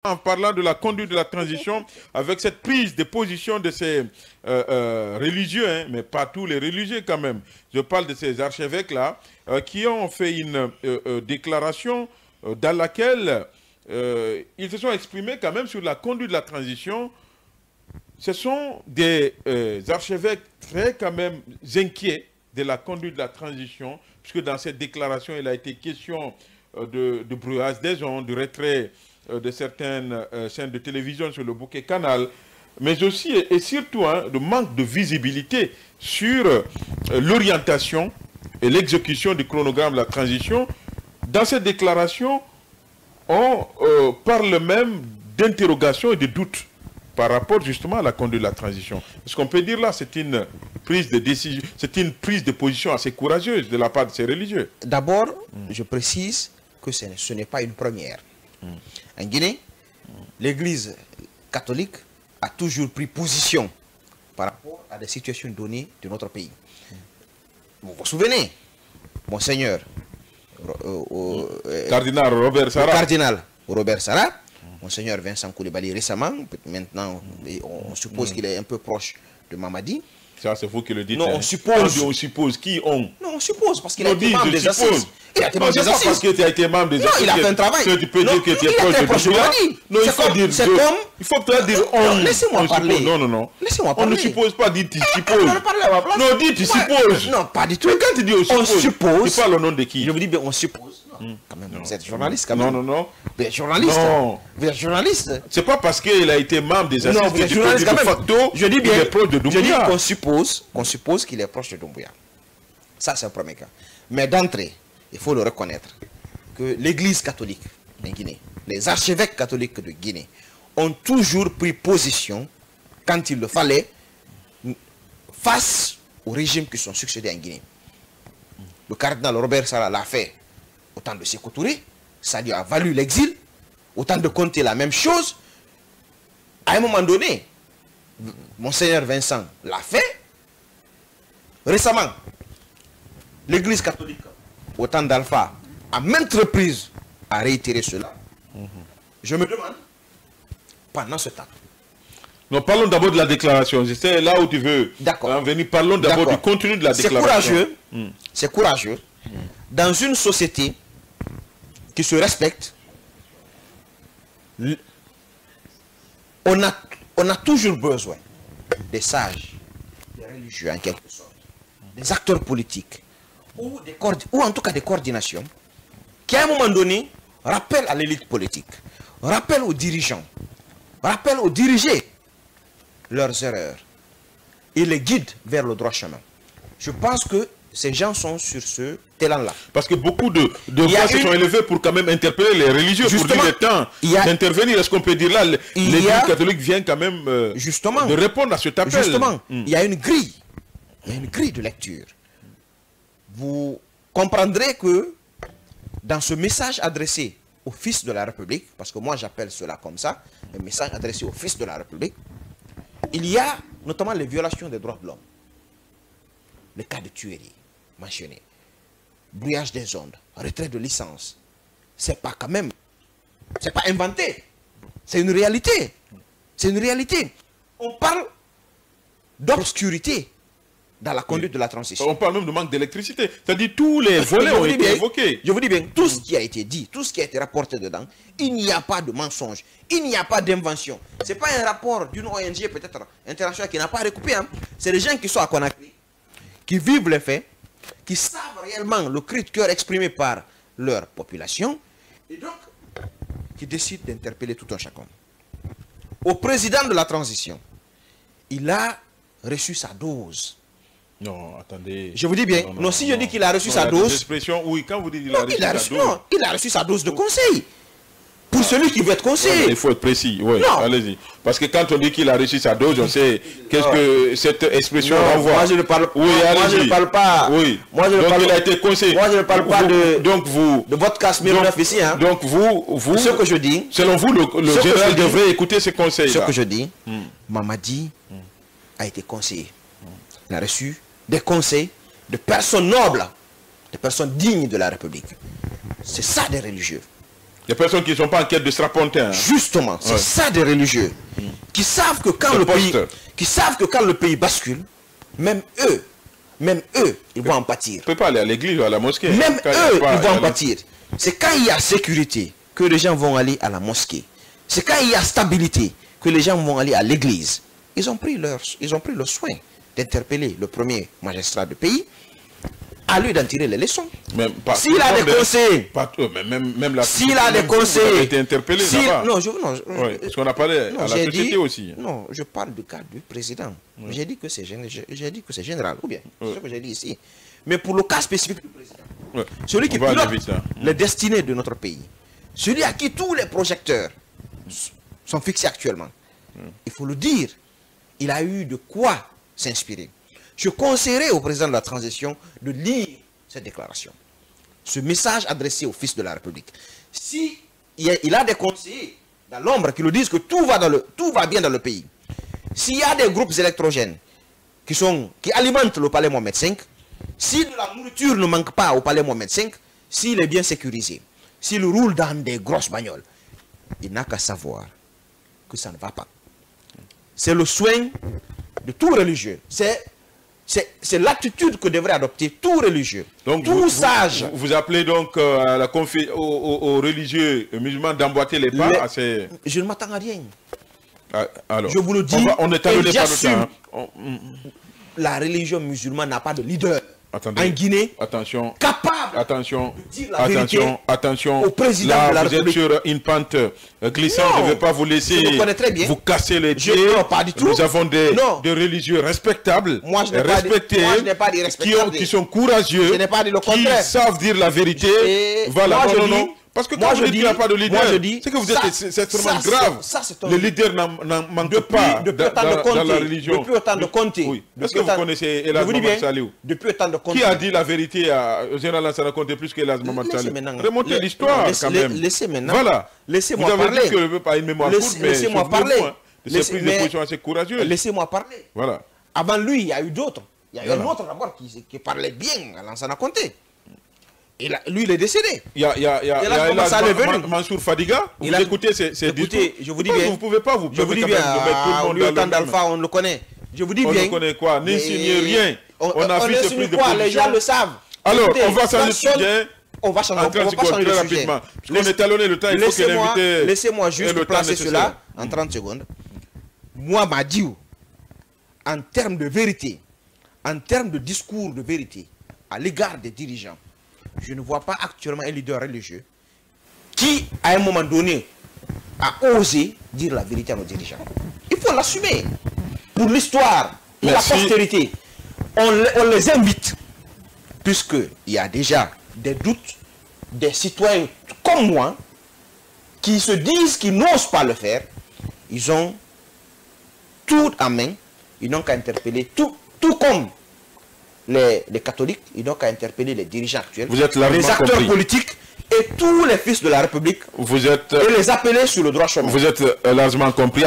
En parlant de la conduite de la transition, avec cette prise de position de ces religieux, hein, mais pas tous les religieux quand même. Je parle de ces archevêques-là, qui ont fait une déclaration dans laquelle ils se sont exprimés quand même sur la conduite de la transition. Ce sont des archevêques très quand même inquiets de la conduite de la transition, puisque dans cette déclaration, il a été question de brouillage des ondes, du retrait de certaines chaînes de télévision sur le bouquet canal, mais aussi et surtout de manque de visibilité sur l'orientation et l'exécution du chronogramme de la transition. Dans cette déclaration, on parle même d'interrogation et de doute par rapport justement à la conduite de la transition. Ce qu'on peut dire là, c'est une prise de décision, c'est une prise de position assez courageuse de la part de ces religieux. D'abord, je précise que ce n'est pas une première. En Guinée, l'Église catholique a toujours pris position par rapport à des situations données de notre pays. Vous vous souvenez, Monseigneur Cardinal Robert Sarah, Monseigneur Vincent Koulibaly récemment, maintenant on suppose qu'il est un peu proche de Mamadi. Ça, c'est vous qui le dites. Non, hein. on suppose. On suppose. Qui on? Non, on suppose, parce qu'il a été membre des assises. Il a été membre des assises. Parce que tu as été membre des assises. Non, il a fait un travail. Que tu peux dire que tu es proche de Mamadi. Non, il faut dire. Il faut que tu dire on. Laissez-moi parler. Non, non, non. Laissez-moi parler. On ne suppose pas, dit tu supposes. Non, dit tu supposes. Non, pas du tout. Mais quand tu dis on suppose, tu parles au nom de qui? Je vous dis bien, on suppose. Quand même, vous êtes journaliste quand même. Non, non, non. Vous êtes journaliste. Non. Vous êtes journaliste. C'est pas parce qu'il a été membre des assises que tu peux dire de facto je dis bien, qu'il est proche de Doumbouya. Je dis qu'on suppose qu'il est proche de Doumbouya. Ça, c'est un premier cas. Mais d'entrée, il faut le reconnaître que l'Église catholique en Guinée, les archevêques catholiques de Guinée, ont toujours pris position, quand il le fallait, face aux régimes qui sont succédés en Guinée. Le cardinal Robert Sarah l'a fait au temps de Sékou Touré, ça lui a valu l'exil, au temps de Conte la même chose. À un moment donné, Monseigneur Vincent l'a fait. Récemment, l'Église catholique, au temps d'Alpha, à maintes reprises, a réitéré cela. Je me demande, pendant ce temps. Non, parlons d'abord de la déclaration. C'est là où tu veux en venir. Parlons d'abord du contenu de la déclaration. C'est courageux. Dans une société qui se respecte, on a toujours besoin des sages, des religieux en quelque sorte, des acteurs politiques, ou en tout cas des coordinations, qui à un moment donné rappellent à l'élite politique, rappellent aux dirigeants, rappellent aux dirigés leurs erreurs et les guident vers le droit chemin. Je pense que ces gens sont sur ce talent-là. Parce que beaucoup de voix se sont élevées pour quand même interpeller les religieux, pour dire le temps d'intervenir. Est-ce qu'on peut dire là, l'Église catholique vient quand même de répondre à cet appel? Justement, il y a une grille. Il y a une grille de lecture. Vous comprendrez que dans ce message adressé au Fils de la République, parce que moi j'appelle cela comme ça, un message adressé au Fils de la République, il y a notamment les violations des droits de l'homme, les cas de tuerie mentionnés, brouillage des ondes, retrait de licence. C'est pas quand même, c'est pas inventé, c'est une réalité. C'est une réalité. On parle d'obscurité dans la conduite de la transition. On parle même de manque d'électricité. C'est-à-dire tous les volets ont été évoqués. Je vous dis bien, tout ce qui a été dit, tout ce qui a été rapporté dedans, il n'y a pas de mensonge, il n'y a pas d'invention. Ce n'est pas un rapport d'une ONG peut-être internationale qui n'a pas recoupé. Hein. C'est des gens qui sont à Conakry, qui vivent les faits, qui savent réellement le cri de cœur exprimé par leur population, et donc qui décident d'interpeller tout un chacun. Au président de la transition, il a reçu sa dose. Non, attendez. Je vous dis bien, non, si je dis qu'il a reçu sa dose... Oui, quand vous dites qu'il a reçu sa dose... Non, il a reçu sa dose de conseil. Pour celui qui veut être conseiller. Il faut être précis, oui, allez-y. Parce que quand on dit qu'il a reçu sa dose, on sait qu'est-ce que cette expression renvoie. Moi, je ne parle, moi, je ne parle pas... Oui, moi, je ne donc parle, il a été conseiller. Moi, je ne parle pas de votre casse 1009 ici. Hein. Donc vous... Ce que je dis... Selon vous, le général devrait écouter ces conseils. Ce que je dis, Mamadi a été conseiller. Il a reçu des conseils de personnes nobles, de personnes dignes de la République. C'est ça des religieux. Des personnes qui ne sont pas en quête de strapontin. Hein. Justement, c'est ça des religieux. Qui savent que quand le pays bascule, même eux, ils vont en pâtir. On ne peut pas aller à l'église ou à la mosquée. Même eux, ils vont en pâtir. C'est quand il y a sécurité que les gens vont aller à la mosquée. C'est quand il y a stabilité que les gens vont aller à l'église. Ils ont pris le soin d'interpeller le premier magistrat du pays, à lui d'en tirer les leçons. S'il a des conseillers, même la s'il a des conseillers, été interpellé là-bas. Non, parce qu'on a parlé à la société aussi. Non, je parle du cas du président. J'ai dit que c'est général, ou bien, c'est ce que j'ai dit ici. Mais pour le cas spécifique du président, celui qui pilote les destinées de notre pays, celui à qui tous les projecteurs sont fixés actuellement, il faut le dire, il a eu de quoi s'inspirer. Je conseillerais au président de la transition de lire cette déclaration, ce message adressé au fils de la République. Si il a des conseillers dans l'ombre qui lui disent que tout va bien dans le pays, s'il y a des groupes électrogènes qui alimentent le palais Mohamed V, si de la nourriture ne manque pas au palais Mohamed V, s'il est bien sécurisé, s'il roule dans des grosses bagnoles, il n'a qu'à savoir que ça ne va pas. C'est le soin de tout religieux. C'est l'attitude que devrait adopter tout religieux, donc tout sage. Vous appelez donc aux religieux musulmans d'emboîter les pas à ces... Je ne m'attends à rien. Alors, je vous le dis, on est talonné par le temps. La religion musulmane n'a pas de leader. Attendez, en Guinée, attention, capable de dire la vérité attention, au président là, de la vous République. êtes sur une pente glissante, je ne vais pas vous laisser vous casser les pieds. Non, pas du tout. Nous avons des religieux respectables, respectés, qui sont courageux, je n'ai pas dit le contraire. qui savent dire la vérité. Voilà, non. Parce que quand vous dites qu'il n'y a pas de leader, c'est que vous êtes extrêmement grave. Le leader n'en manque pas dans la religion. Depuis autant de compter. Oui. Est-ce que vous connaissez Elhadj Mohamed Saliou? Depuis autant de compter. Qui a dit la vérité au général Lansana Conté plus qu'Elhadj Mohamed Saliou? Remontez l'histoire quand même. Laissez maintenant. Voilà. Laissez-moi parler. Vous avez dit que parler. pas une mémoire courte, mais laissez-moi parler. De ces prises de position assez courageuses. Laissez-moi parler. Voilà. Avant lui, il y a eu d'autres. Il y a eu un autre d'abord qui parlait bien à Lansana Conté. Lui, il est décédé. Il y a Mansour Fadiga. Vous écoutez ces discours. Je vous dis bien. Vous ne pouvez pas vous permettre de mettre tout le monde dans le temps d'Alpha, on le connaît. Je vous dis bien. On ne connaît quoi? N'insinuez rien. On a fait ce prise de position. Les gens le savent. Alors, on va changer de sujet. On va changer de sujet. Puisqu'on est talonné le temps, il faut que l'invité... Laissez-moi juste placer cela en 30 secondes. Moi, Madiou, en termes de vérité, en termes de discours de vérité, à l'égard des dirigeants, je ne vois pas actuellement un leader religieux qui, à un moment donné, a osé dire la vérité à nos dirigeants. Il faut l'assumer. Pour l'histoire, pour la postérité, on les invite, puisqu'il y a déjà des doutes, des citoyens comme moi, qui se disent qu'ils n'osent pas le faire. Ils ont tout en main, ils n'ont qu'à interpeller, tout comme les catholiques, ils n'ont qu'à interpeller les dirigeants actuels, les acteurs politiques et tous les fils de la République, et les appeler sur le droit chemin. Vous êtes largement compris.